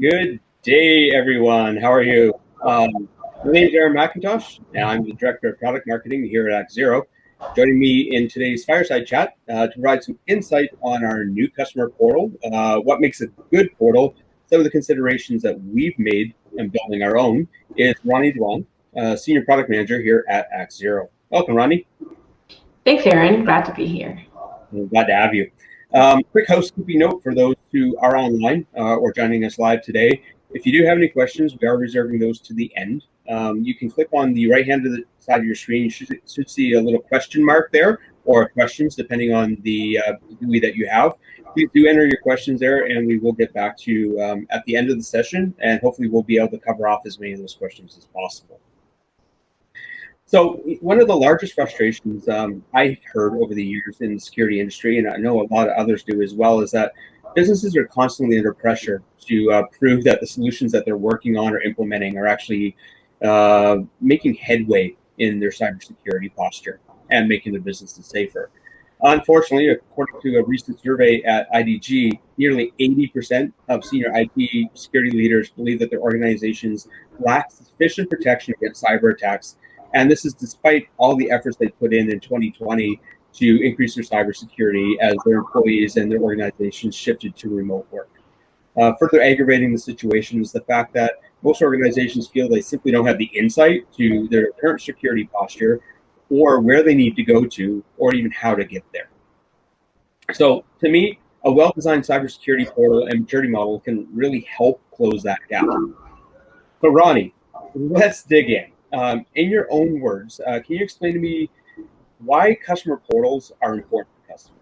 Good day, everyone. How are you? My name is Aaron McIntosh, and I'm the Director of Product Marketing here at ActZero. Joining me in today's Fireside Chat to provide some insight on our new customer portal, what makes a good portal, some of the considerations that we've made in building our own, is Ronnie Duan, Senior Product Manager here at ActZero. Welcome, Ronnie. Thanks, Aaron. Glad to be here. I'm glad to have you. Quick housekeeping note for those who are online or joining us live today. If you do have any questions, we are reserving those to the end. You can click on the right hand side of your screen. You should see a little question mark there, or questions, depending on the GUI that you have. Please do enter your questions there, and we will get back to you at the end of the session, and hopefully we'll be able to cover off as many of those questions as possible. So one of the largest frustrations I've heard over the years in the security industry, and I know a lot of others do as well, is that businesses are constantly under pressure to prove that the solutions that they're working on or implementing are actually making headway in their cybersecurity posture and making their businesses safer. Unfortunately, according to a recent survey at IDG, nearly 80% of senior IT security leaders believe that their organizations lack sufficient protection against cyber attacks. And this is despite all the efforts they put in 2020 to increase their cybersecurity as their employees and their organizations shifted to remote work. Further aggravating the situation is the fact that most organizations feel they simply don't have the insight to their current security posture or where they need to go to or even how to get there. So to me, a well-designed cybersecurity portal and maturity model can really help close that gap. So Ronnie, let's dig in. In your own words, can you explain to me why customer portals are important to customers?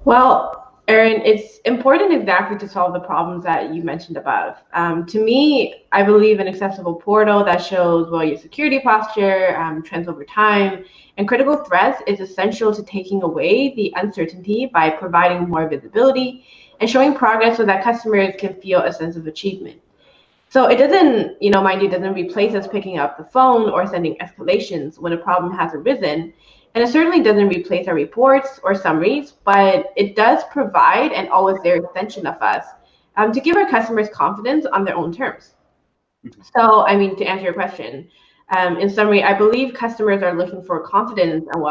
Well, Aaron, it's important exactly to solve the problems that you mentioned above. To me, I believe an accessible portal that shows your security posture, trends over time, and critical threats is essential to taking away the uncertainty by providing more visibility and showing progress so that customers can feel a sense of achievement. So it doesn't, mind you, doesn't replace us picking up the phone or sending escalations when a problem has arisen. And it certainly doesn't replace our reports or summaries, but it does provide an always there extension of us to give our customers confidence on their own terms. So, to answer your question, in summary, I believe customers are looking for confidence and,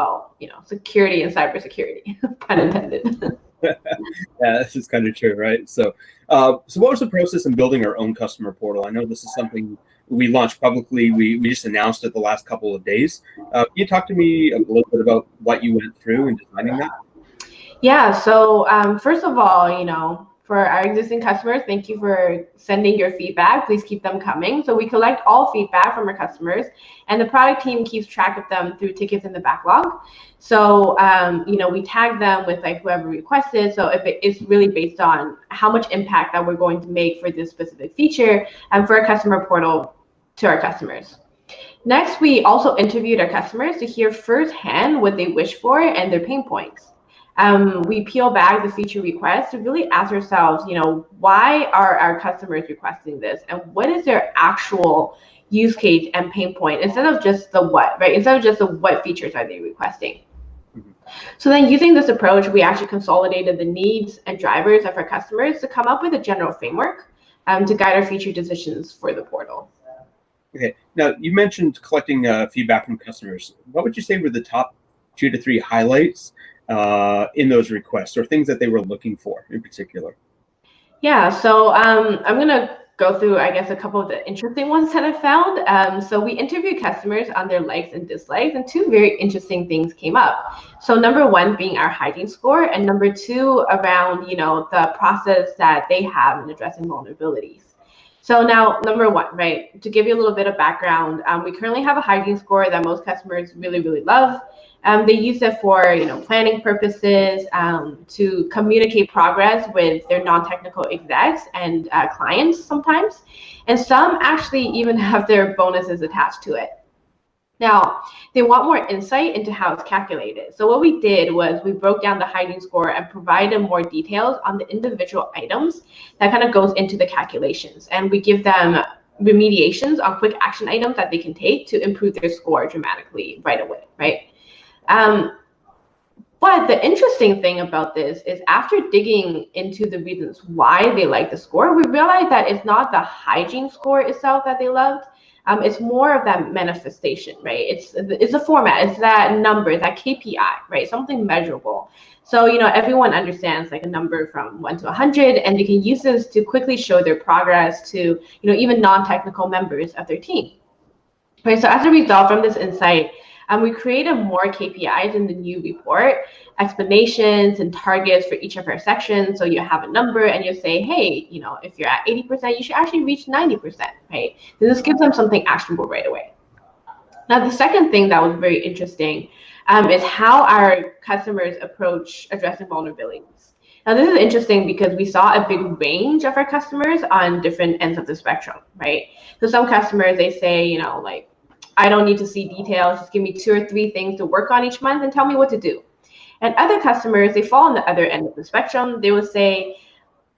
security and cybersecurity, pun intended. Yeah, this is kind of true, right? So what was the process in building our own customer portal? I know this is something we launched publicly. We just announced it the last couple of days. Can you talk to me a little bit about what you went through in designing that? Yeah, so first of all, for our existing customers, thank you for sending your feedback. Please keep them coming. So we collect all feedback from our customers, and the product team keeps track of them through tickets in the backlog. So, we tag them with whoever requested. So if it's really based on how much impact that we're going to make for this specific feature and for a customer portal to our customers. Next, we also interviewed our customers to hear firsthand what they wish for and their pain points. We peel back the feature requests to really ask ourselves, why are our customers requesting this, and what is their actual use case and pain point, instead of just the what, right? Instead of just the what features are they requesting. So then, using this approach, we actually consolidated the needs and drivers of our customers to come up with a general framework to guide our feature decisions for the portal. Okay. Now, you mentioned collecting feedback from customers. What would you say were the top 2 to 3 highlights in those requests, or things that they were looking for in particular? Yeah, so I'm going to go through, I guess, a couple of the interesting ones that I found. So we interviewed customers on their likes and dislikes, and 2 very interesting things came up. So number 1 being our hygiene score, and number 2 around, the process that they have in addressing vulnerabilities. So now, number 1, right, to give you a little bit of background, we currently have a hygiene score that most customers really, really love. They use it for, planning purposes, to communicate progress with their non-technical execs and clients sometimes. And some actually even have their bonuses attached to it. Now, they want more insight into how it's calculated. So what we did was we broke down the hygiene score and provided more details on the individual items that kind of goes into the calculations. And we give them remediations on quick action items that they can take to improve their score dramatically right away, right? But the interesting thing about this is after digging into the reasons why they like the score, we realized that it's not the hygiene score itself that they loved. It's more of that manifestation, right? It's a format, it's that number, that KPI, right? Something measurable. So, everyone understands like a number from 1 to 100, and they can use this to quickly show their progress to, even non-technical members of their team. Right, so as a result from this insight, we created more KPIs in the new report, explanations and targets for each of our sections. So you have a number and you say, hey, if you're at 80%, you should actually reach 90%, right? So this gives them something actionable right away. Now, the second thing that was very interesting is how our customers approach addressing vulnerabilities. Now, this is interesting because we saw a big range of our customers on different ends of the spectrum, right? So some customers, they say, like, I don't need to see details, just give me 2 or 3 things to work on each month and tell me what to do. And other customers, they fall on the other end of the spectrum. They will say,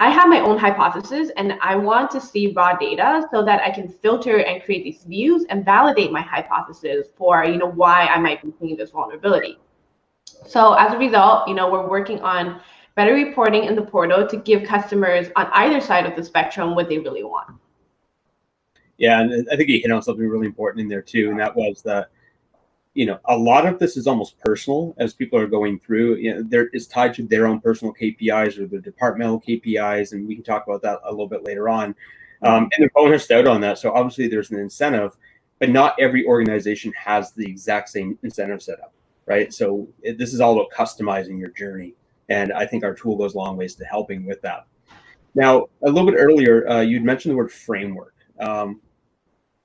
I have my own hypothesis and I want to see raw data so that I can filter and create these views and validate my hypothesis for, why I might be seeing this vulnerability. So as a result, we're working on better reporting in the portal to give customers on either side of the spectrum what they really want. Yeah, and I think you hit on something really important in there too, and that was that, a lot of this is almost personal as people are going through. There is tied to their own personal KPIs or their departmental KPIs, and we can talk about that a little bit later on. And they're bonused out on that, so obviously there's an incentive, but not every organization has the exact same incentive set up, right? So this is all about customizing your journey, and I think our tool goes a long ways to helping with that. Now, a little bit earlier, you'd mentioned the word framework.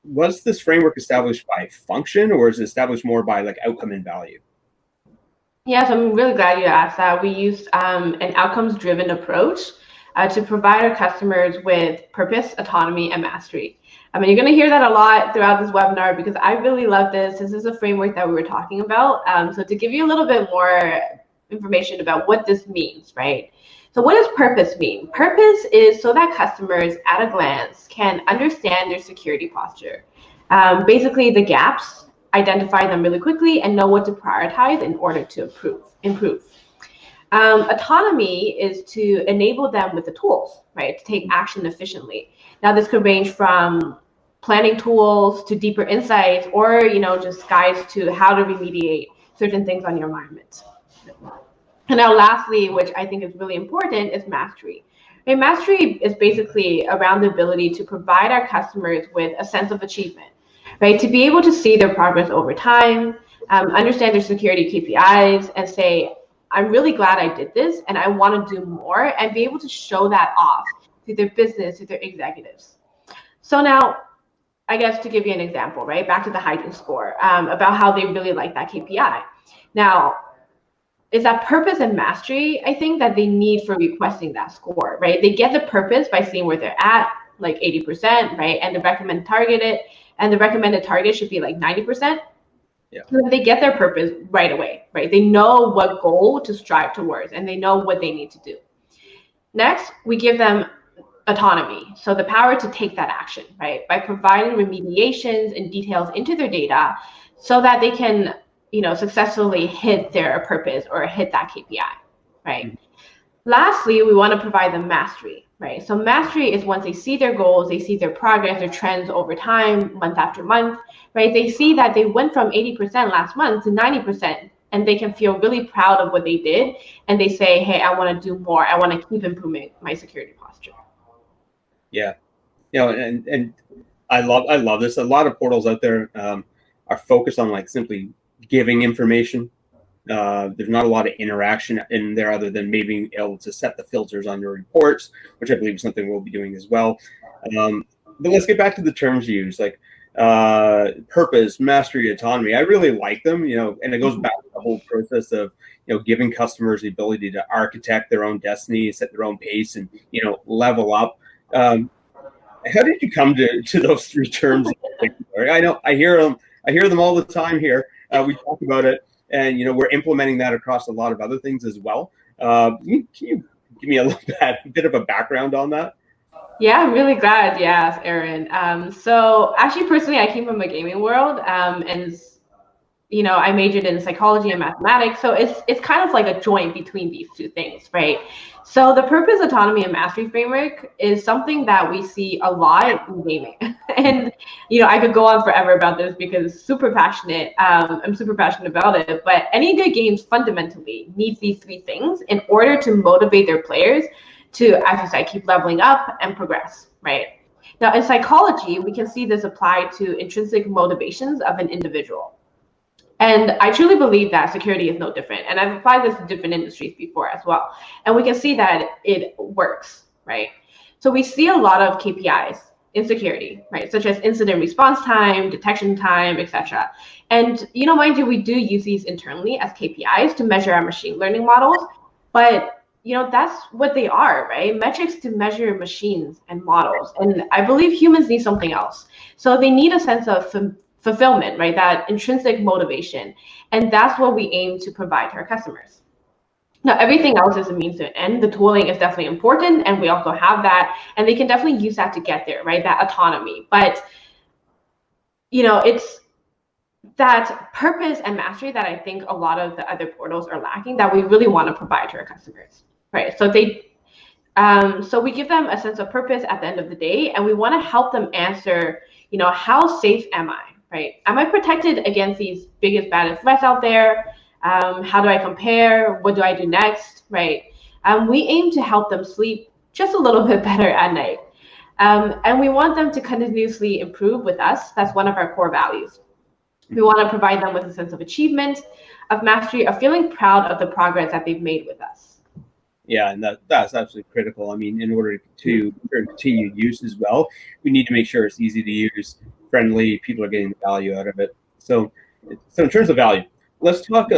Was this framework established by function, or is it established more by like outcome and value? Yes, I'm really glad you asked that. We used an outcomes-driven approach to provide our customers with purpose, autonomy, and mastery. I mean, you're going to hear that a lot throughout this webinar because I really love this. This is a framework that we were talking about. So to give you a little bit more information about what this means, right? So what does purpose mean? Purpose is so that customers at a glance can understand their security posture. Basically the gaps, identify them really quickly and know what to prioritize in order to improve. Autonomy is to enable them with the tools, right, to take action efficiently. Now this could range from planning tools to deeper insights or, just guides to how to remediate certain things on your environment. And now lastly, which I think is really important, is mastery. Right? Mastery is basically around the ability to provide our customers with a sense of achievement, right? To be able to see their progress over time, understand their security KPIs, and say, I'm really glad I did this, and I want to do more, and be able to show that off to their business, to their executives. So now, I guess to give you an example, right? Back to the hygiene score, about how they really like that KPI. Now, is that purpose and mastery, I think, that they need for requesting that score, right? They get the purpose by seeing where they're at, like 80%, right? And the recommended target should be like 90%. Yeah. So they get their purpose right away, right? They know what goal to strive towards and they know what they need to do. Next, we give them autonomy. So the power to take that action, right? By providing remediations and details into their data so that they can successfully hit their purpose or hit that KPI, right? Mm-hmm. Lastly, we want to provide them mastery, right? So mastery is once they see their goals, they see their progress, their trends over time, month after month, right? They see that they went from 80% last month to 90%, and they can feel really proud of what they did. And they say, hey, I want to do more. I want to keep improving my security posture. Yeah. And I love this. A lot of portals out there are focused on like simply giving information. There's not a lot of interaction in there other than maybe being able to set the filters on your reports, which I believe is something we'll be doing as well. But let's get back to the terms used, like purpose, mastery, autonomy. I really like them, and it goes back to the whole process of, giving customers the ability to architect their own destiny, set their own pace, and, level up. How did you come to those 3 terms? I know I hear them all the time here. We talk about it, and we're implementing that across a lot of other things as well. Can you give me a bit of a background on that? Yeah, I'm really glad you asked, Aaron. So actually, personally, I came from a gaming world, and I majored in psychology and mathematics, so it's kind of like a joint between these two things, right? So the purpose, autonomy, and mastery framework is something that we see a lot in gaming. And I could go on forever about this because super passionate. I'm super passionate about it. But any good games fundamentally needs these three things in order to motivate their players to, as I said, keep leveling up and progress, right? Now, in psychology, we can see this applied to intrinsic motivations of an individual. And I truly believe that security is no different. And I've applied this to different industries before as well. And we can see that it works, right? So we see a lot of KPIs in security, right? Such as incident response time, detection time, etc. And, mind you, we do use these internally as KPIs to measure our machine learning models. But, that's what they are, right? Metrics to measure machines and models. And I believe humans need something else. So they need a sense of fulfillment, right? That intrinsic motivation. And that's what we aim to provide to our customers. Now, everything else is a means to an end. The tooling is definitely important, and we also have that, and they can definitely use that to get there, right? That autonomy. But, it's that purpose and mastery that I think a lot of the other portals are lacking that we really want to provide to our customers, right? So so we give them a sense of purpose at the end of the day, and we want to help them answer, how safe am I? Right? Am I protected against these biggest, baddest threats out there? How do I compare? What do I do next? Right? We aim to help them sleep just a little bit better at night. And we want them to continuously improve with us. That's one of our core values. We want to provide them with a sense of achievement, of mastery, of feeling proud of the progress that they've made with us. Yeah, and that's absolutely critical. I mean, in order to continue use as well, we need to make sure it's easy to use, friendly, people are getting the value out of it. So in terms of value, let's talk,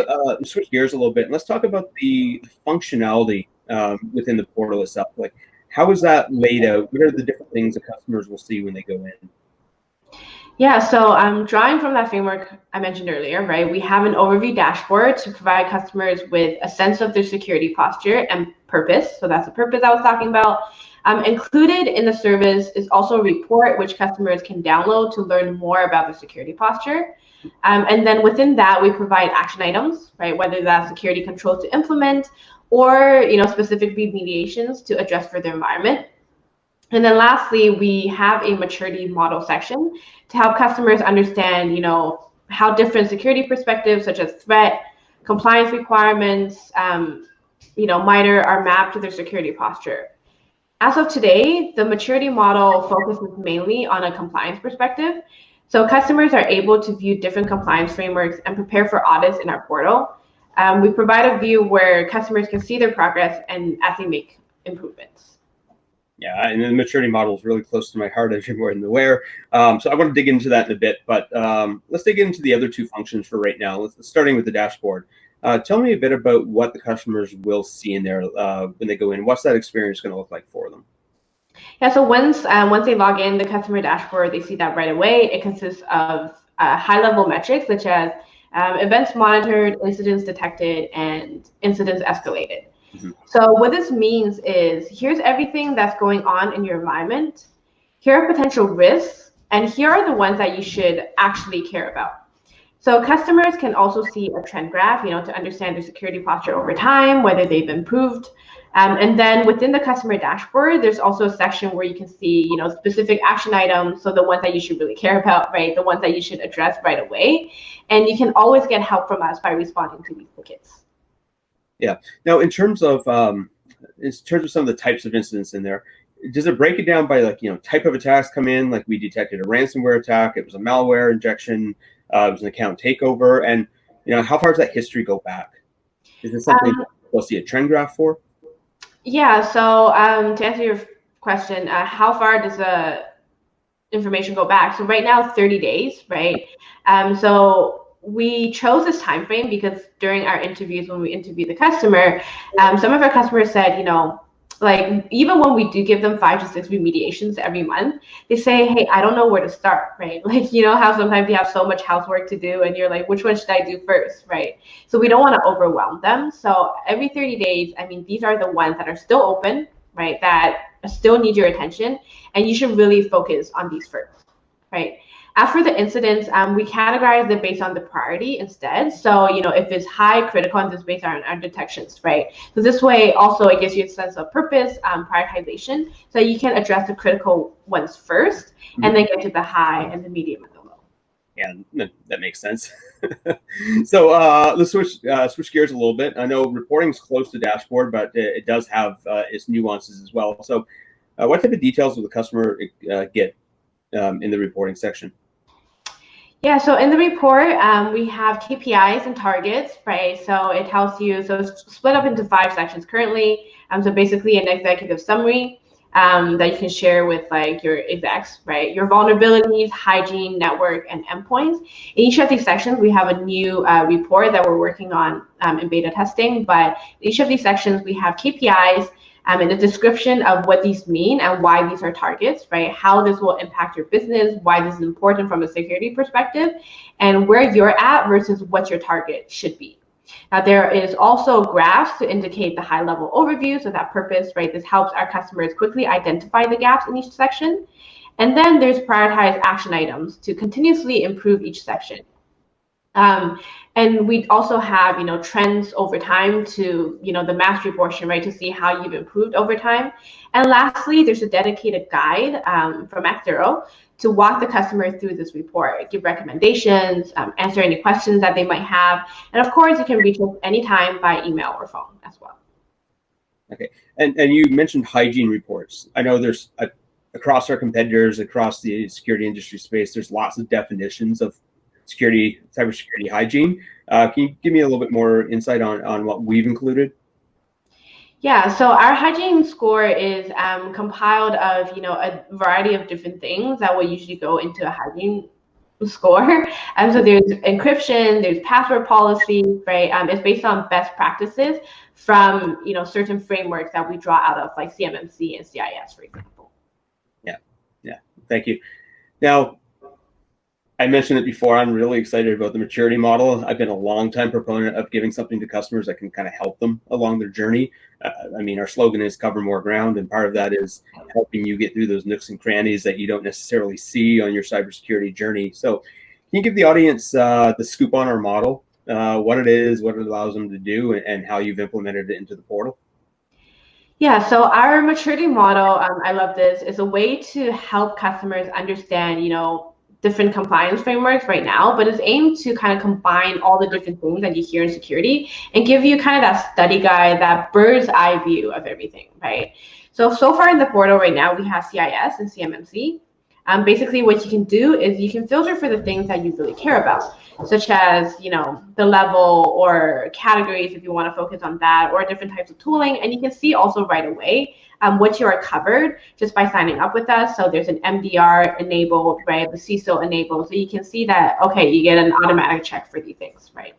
switch gears a little bit. And let's talk about the functionality within the portal itself. Like, how is that laid out? What are the different things that customers will see when they go in? Yeah, so drawing from that framework I mentioned earlier, right? We have an overview dashboard to provide customers with a sense of their security posture and purpose. So that's the purpose I was talking about. Included in the service is also a report which customers can download to learn more about the security posture. And then within that, we provide action items, right? Whether that's security controls to implement or specific remediations to address for their environment. And then lastly, we have a maturity model section to help customers understand, how different security perspectives such as threat, compliance requirements, MITRE are mapped to their security posture. As of today, the maturity model focuses mainly on a compliance perspective. So customers are able to view different compliance frameworks and prepare for audits in our portal. We provide a view where customers can see their progress and as they make improvements. Yeah, and the maturity model is really close to my heart, as you're more than aware. So I want to dig into that in a bit, but let's dig into the other two functions for right now. Starting with the dashboard. Tell me a bit about what the customers will see in there when they go in. What's that experience going to look like for them? Yeah, so once they log in the customer dashboard, they see that right away. It consists of high-level metrics such as events monitored, incidents detected, and incidents escalated. Mm-hmm. So what this means is here's everything that's going on in your environment. Here are potential risks, and here are the ones that you should actually care about. So customers can also see a trend graph, to understand their security posture over time, whether they've improved. And then within the customer dashboard, there's also a section where you can see, specific action items. So the ones that you should really care about, right? The ones that you should address right away. And you can always get help from us by responding to these tickets. Yeah. Now, in terms of some of the types of incidents in there, does it break it down by type of attacks come in? Like we detected a ransomware attack, it was a malware injection, it was an account takeover, and how far does that history go back? Is this something we'll see a trend graph for? Yeah. So to answer your question, how far does the information go back? So right now, 30 days, right? So we chose this time frame because during our interviews, when we interviewed the customer, some of our customers said, even when we do give them 5 to 6 remediations every month, they say, hey, I don't know where to start, right? How sometimes you have so much housework to do and you're like, which one should I do first, right? So we don't want to overwhelm them. So every 30 days, these are the ones that are still open, right? That still need your attention, and you should really focus on these first, right? As for the incidents, we categorize it based on the priority instead. So, if it's high, critical, and this based on our detections, right? So this way, also, it gives you a sense of purpose, prioritization, so you can address the critical ones first, and then get to the high and the medium and the low. Yeah, that makes sense. So let's switch gears a little bit. I know reporting is close to dashboard, but it does have its nuances as well. So what type of details will the customer get in the reporting section? Yeah, so in the report, we have KPIs and targets, right? So it tells you, so it's split up into 5 sections currently. So basically an executive summary that you can share with like your execs, right? Your vulnerabilities, hygiene, network, and endpoints. In each of these sections, we have a new report that we're working on in beta testing. But in each of these sections, we have KPIs, and a description of what these mean and why these are targets, right? How this will impact your business, why this is important from a security perspective, and where you're at versus what your target should be. Now, there is also graphs to indicate the high-level overview. So that purpose, right? This helps our customers quickly identify the gaps in each section. And then there's prioritized action items to continuously improve each section. And we also have, trends over time to, the mastery portion, right, to see how you've improved over time. And lastly, there's a dedicated guide from ActZero to walk the customer through this report, give recommendations, answer any questions that they might have. And of course, you can reach us anytime by email or phone as well. Okay, and you mentioned hygiene reports. I know there's across our competitors, across the security industry space, there's lots of definitions of cybersecurity hygiene. Can you give me a little bit more insight on what we've included? Yeah, so our hygiene score is compiled of, a variety of different things that will usually go into a hygiene score. So there's encryption, there's password policy, right? It's based on best practices from, certain frameworks that we draw out of, like CMMC and CIS, for example. Yeah, thank you. Now, I mentioned it before, I'm really excited about the maturity model. I've been a long-time proponent of giving something to customers that can kind of help them along their journey. Our slogan is cover more ground, and part of that is helping you get through those nooks and crannies that you don't necessarily see on your cybersecurity journey. So can you give the audience the scoop on our model, what it is, what it allows them to do, and how you've implemented it into the portal? Yeah, so our maturity model, I love this, is a way to help customers understand, different compliance frameworks right now, but it's aimed to kind of combine all the different things that you hear in security and give you kind of that study guide, that bird's eye view of everything, right? So far in the portal right now, we have CIS and CMMC. Basically, what you can do is you can filter for the things that you really care about, such as, the level or categories if you want to focus on that, or different types of tooling. And you can see also right away what you are covered just by signing up with us. So there's an MDR enabled, right? The CISO enabled. So you can see that, okay, you get an automatic check for these things, right?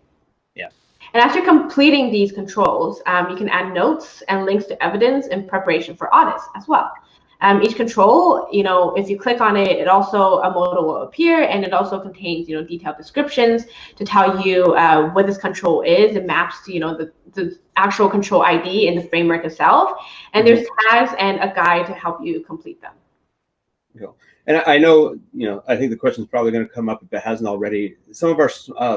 Yeah. And as you're completing these controls, you can add notes and links to evidence in preparation for audits as well. Each control, if you click on it, a modal will appear, and it also contains, detailed descriptions to tell you what this control is. It maps to, the actual control ID in the framework itself. And there's tags and a guide to help you complete them. Cool. And I know, I think the question is probably going to come up if it hasn't already. Some of our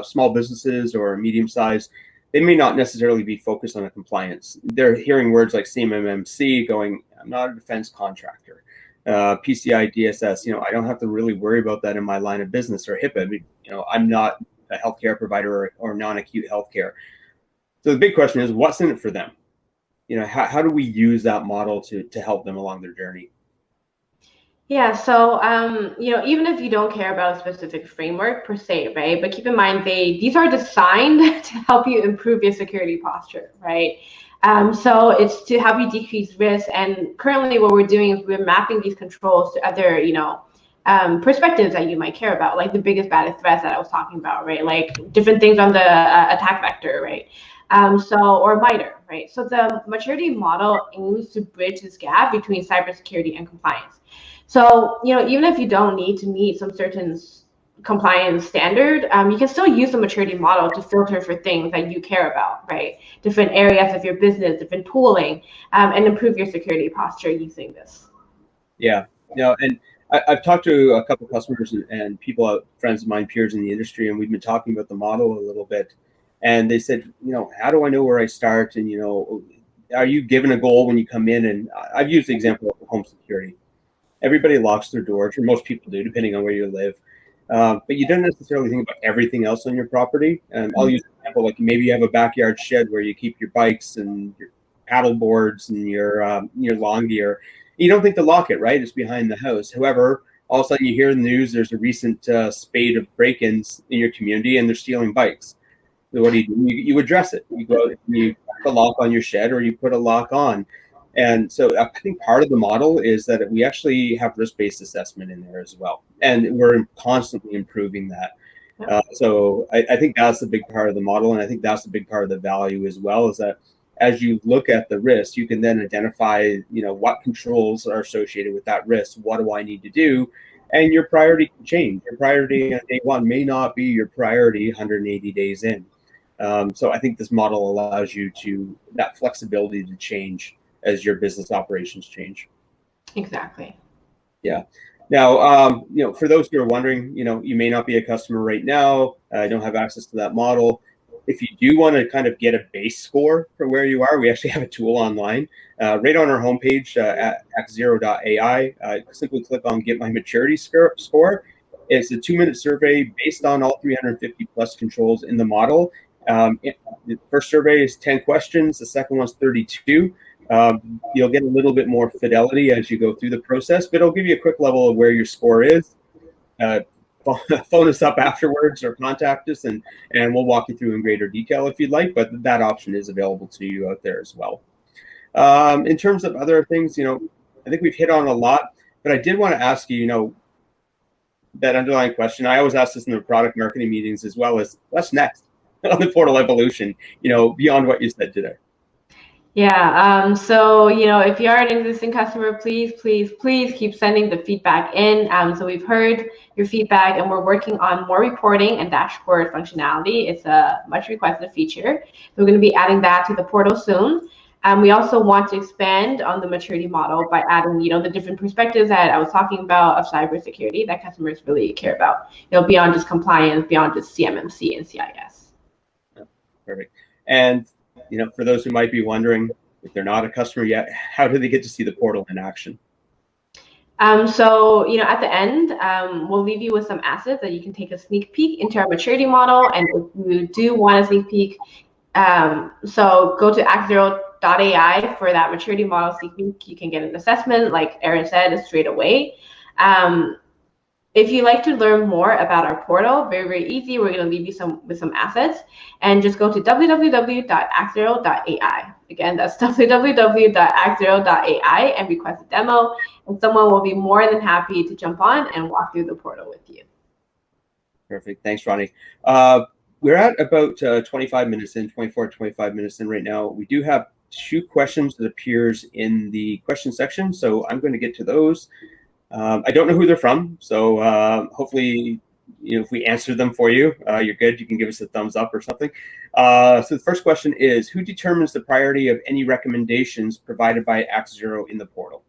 small businesses or medium-sized, they may not necessarily be focused on a compliance. They're hearing words like CMMC going, I'm not a defense contractor. PCI DSS, I don't have to really worry about that in my line of business, or HIPAA. I'm not a healthcare provider or non-acute healthcare. So the big question is, what's in it for them? How do we use that model to help them along their journey? Yeah, so even if you don't care about a specific framework per se, right? But keep in mind these are designed to help you improve your security posture, right? So it's to help you decrease risk. And currently, what we're doing is we're mapping these controls to other, perspectives that you might care about, like the biggest, baddest threats that I was talking about, right? Like different things on the attack vector, right? Or MITRE, right? So the maturity model aims to bridge this gap between cybersecurity and compliance. So, even if you don't need to meet some certain compliance standard, you can still use the maturity model to filter for things that you care about, right? Different areas of your business, different tooling, and improve your security posture using this. Yeah, and I've talked to a couple of customers and people, friends of mine, peers in the industry, and we've been talking about the model a little bit. And they said, how do I know where I start? And, are you given a goal when you come in? And I've used the example of home security. Everybody locks their doors, or most people do, depending on where you live. But you don't necessarily think about everything else on your property. I'll use an example, like maybe you have a backyard shed where you keep your bikes and your paddle boards and your lawn gear. You don't think to lock it, right? It's behind the house. However, all of a sudden you hear in the news there's a recent spate of break-ins in your community and they're stealing bikes. So what do? You address it. You go, you put a lock on your shed, or you put a lock on. And so I think part of the model is that we actually have risk-based assessment in there as well, and we're constantly improving that. So I think that's the big part of the model, and I think that's the big part of the value as well. Is that as you look at the risk, you can then identify, what controls are associated with that risk. What do I need to do? And your priority can change. Your priority on day one may not be your priority 180 days in. So I think this model allows you that flexibility to change as your business operations change. Exactly. Yeah. Now, for those who are wondering, you may not be a customer right now, don't have access to that model. If you do want to kind of get a base score for where you are, we actually have a tool online right on our homepage at ActZero.ai. Simply click on Get My Maturity Score. It's a 2-minute survey based on all 350 plus controls in the model. The first survey is 10 questions. The second one's 32. You'll get a little bit more fidelity as you go through the process, but it'll give you a quick level of where your score is. Phone us up afterwards or contact us, and we'll walk you through in greater detail if you'd like, but that option is available to you out there as well. In terms of other things, I think we've hit on a lot, but I did want to ask you, that underlying question. I always ask this in the product marketing meetings as well, as what's next on the portal evolution, beyond what you said today. Yeah. So, if you are an existing customer, please keep sending the feedback in. So we've heard your feedback and we're working on more reporting and dashboard functionality. It's a much requested feature. We're going to be adding that to the portal soon. We also want to expand on the maturity model by adding, the different perspectives that I was talking about of cybersecurity that customers really care about, beyond just compliance, beyond just CMMC and CIS. Perfect. And for those who might be wondering, if they're not a customer yet, how do they get to see the portal in action? So, at the end, we'll leave you with some assets that you can take a sneak peek into our maturity model. And if you do want a sneak peek, so go to ActZero.ai for that maturity model sneak peek. You can get an assessment, like Aaron said, straight away. If you'd like to learn more about our portal, very, very easy. We're going to leave you with some assets, and just go to www.ActZero.ai. Again, that's www.ActZero.ai and request a demo, and someone will be more than happy to jump on and walk through the portal with you. Perfect. Thanks, Ronnie. We're at about 24 to 25 minutes in right now. We do have 2 questions that appears in the question section, so I'm going to get to those. I don't know who they're from, so hopefully, if we answer them for you, you're good. You can give us a thumbs up or something. So the first question is, who determines the priority of any recommendations provided by ActZero in the portal?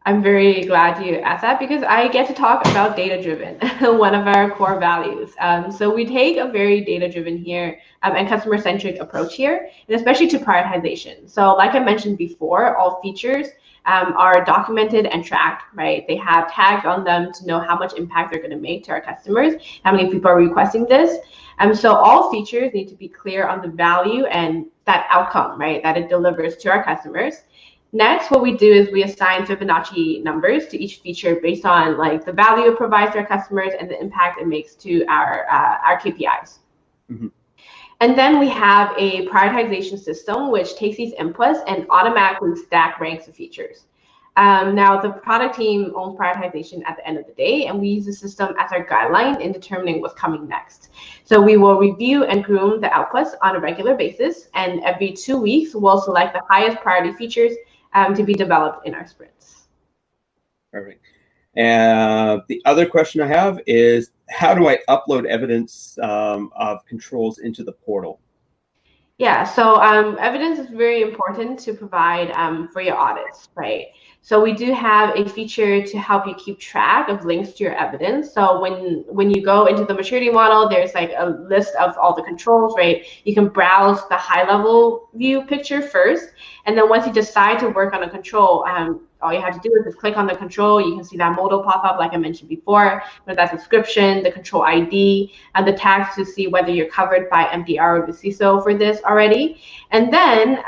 I'm very glad you asked that because I get to talk about data-driven, one of our core values. So we take a very data-driven here and customer-centric approach here, and especially to prioritization. So like I mentioned before, all features are documented and tracked, right? They have tags on them to know how much impact they're going to make to our customers, how many people are requesting this. So all features need to be clear on the value and that outcome, right, that it delivers to our customers. Next, what we do is we assign Fibonacci numbers to each feature based on like the value it provides to our customers and the impact it makes to our KPIs. Mm-hmm. And then we have a prioritization system, which takes these inputs and automatically stack ranks the features. Now, the product team owns prioritization at the end of the day, and we use the system as our guideline in determining what's coming next. So we will review and groom the outputs on a regular basis, and every 2 weeks, we'll select the highest priority features to be developed in our sprints. Perfect. And the other question I have is, how do I upload evidence of controls into the portal? Yeah, so evidence is very important to provide for your audits, right? So we do have a feature to help you keep track of links to your evidence. So when you go into the maturity model, there's like a list of all the controls, right? You can browse the high level view picture first, and then once you decide to work on a control, all you have to do is just click on the control. You can see that modal pop up, like I mentioned before, with that description, the control ID, and the tags to see whether you're covered by MDR or the CISO for this already. And then,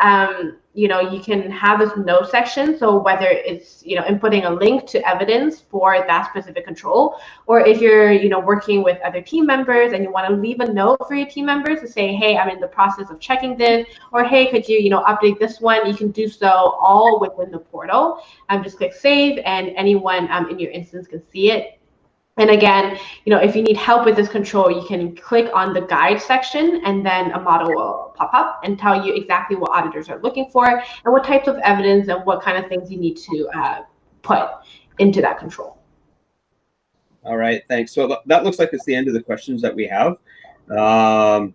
you can have this no section. So whether it's, inputting a link to evidence for that specific control, or if you're, working with other team members and you want to leave a note for your team members to say, hey, I'm in the process of checking this, or hey, could you, update this one? You can do so all within the portal. Just click save, and anyone in your instance can see it. And again, if you need help with this control, you can click on the guide section, and then a model will pop up and tell you exactly what auditors are looking for and what types of evidence and what kind of things you need to put into that control. All right, thanks. So that looks like it's the end of the questions that we have. I'll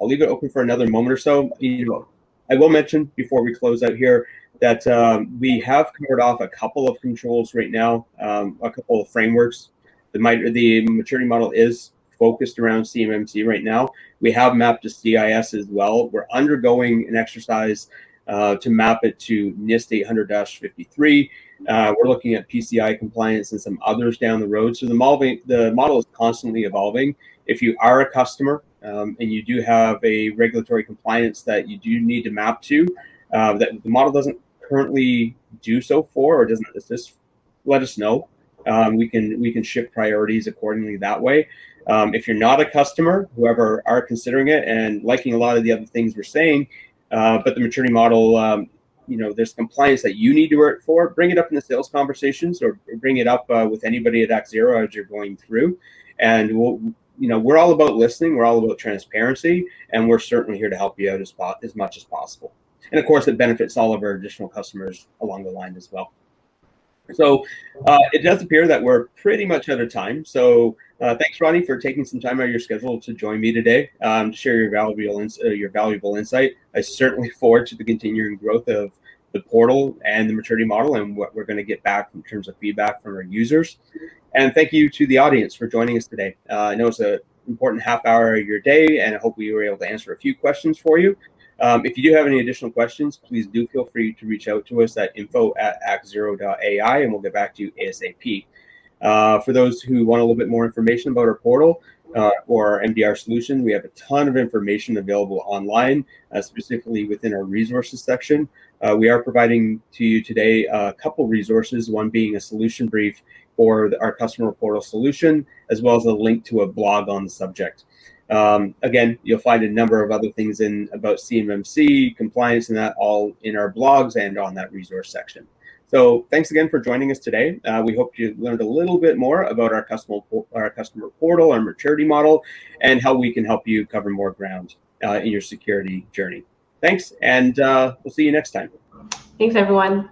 leave it open for another moment or so. I will mention before we close out here that we have covered off a couple of controls right now, a couple of frameworks. The maturity model is focused around CMMC right now. We have mapped to CIS as well. We're undergoing an exercise to map it to NIST 800-53. We're looking at PCI compliance and some others down the road. So the model is constantly evolving. If you are a customer and you do have a regulatory compliance that you do need to map to, that the model doesn't currently do so for or doesn't assist, let us know. We can shift priorities accordingly that way. If you're not a customer, whoever are considering it and liking a lot of the other things we're saying, but the maturity model, there's compliance that you need to work for, bring it up in the sales conversations or bring it up with anybody at ActZero as you're going through. And we're all about listening. We're all about transparency, and we're certainly here to help you out as much as possible. And of course, it benefits all of our additional customers along the line as well. So it does appear that we're pretty much out of time. So thanks, Ronnie, for taking some time out of your schedule to join me today to share your valuable insight. I certainly look forward to the continuing growth of the portal and the maturity model and what we're going to get back in terms of feedback from our users. And thank you to the audience for joining us today. I know it's an important half hour of your day, and I hope we were able to answer a few questions for you. If you do have any additional questions, please do feel free to reach out to us at info@ActZero.ai, and we'll get back to you ASAP. For those who want a little bit more information about our portal or our MDR solution, we have a ton of information available online, specifically within our resources section. We are providing to you today a couple resources, one being a solution brief for our customer portal solution, as well as a link to a blog on the subject. Again, you'll find a number of other things about CMMC, compliance, and that all in our blogs and on that resource section. So thanks again for joining us today. We hope you learned a little bit more about our customer portal, our maturity model, and how we can help you cover more ground in your security journey. Thanks, and we'll see you next time. Thanks, everyone.